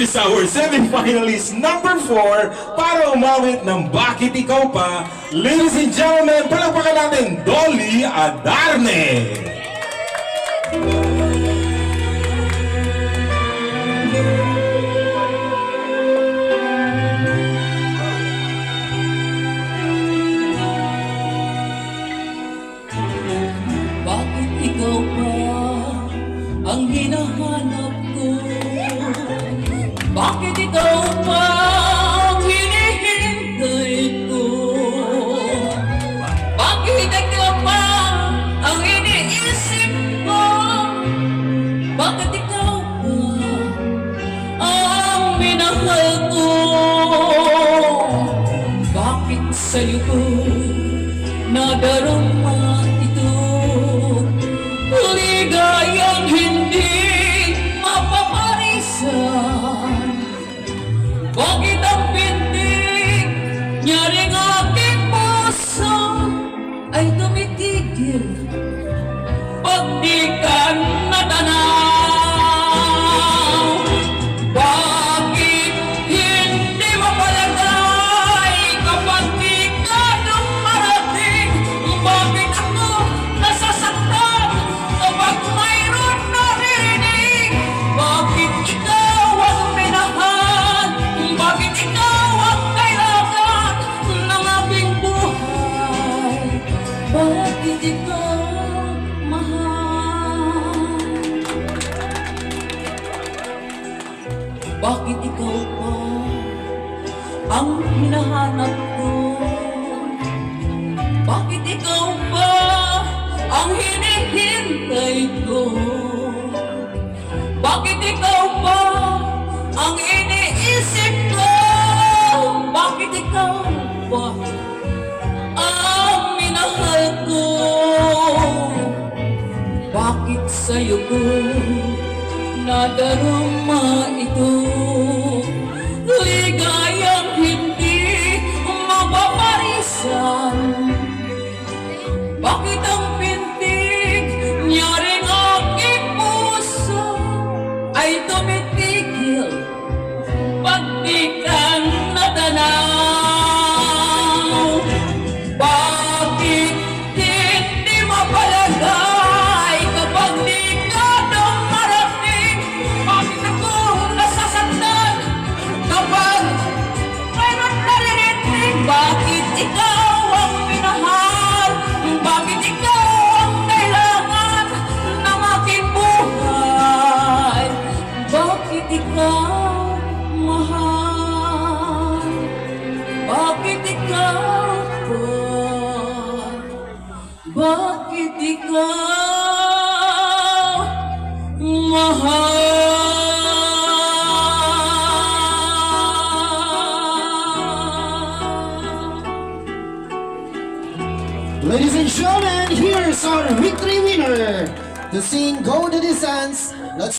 Here's our semi-finalist number 4 para umawit ng Bakit Ikaw Pa. Ladies and gentlemen, palakpakan natin Dolly Adarne. Bakit ikaw pa ang hinahanap ko? Bakit ikaw pa ang hinihintay ko? Bakit ikaw pa ang iniisip ko? Bakit ikaw pa ang minahal ko? Bakit sa'yo ko nadarama ito? Ligayang hindi mapaparisan. Bakit ang pintig nyaring aking puso ay tumitigil pag di ka natanaw? Bakit hindi mapalagay kapag di ka dumarating? Bakit ako nasasaktan kapag mayroon naririnig? Bakit ikaw ang minahal? Bakit ikaw ang kailangan ng aking buhay? Bakit ikaw mahal? Bakit ikaw pa ang hinahanap ko? Bakit ikaw pa ang hinihintay ko? Bakit ikaw pa ang iniisip ko? Bakit ikaw pa ang minahal ko? Bakit sa'yo ko nadarama ito? Ligayang hindi mapaparisan. Bakit ang pintig nyaring aking puso ay tumitigil pag di ka natanaw? Bakit hindi mapalagay kapag di ka dumarating? Bakit ako nasasaktan kapag mayroon naririnig? Bakit ikaw ang minahal? Bakit ikaw ang kailangan ng aking buhay? Bakit ikaw mahal? Bakit ikaw pa? Bakit ikaw mahal? Ladies and gentlemen, here's our victory winner to sing Go the Distance. Let's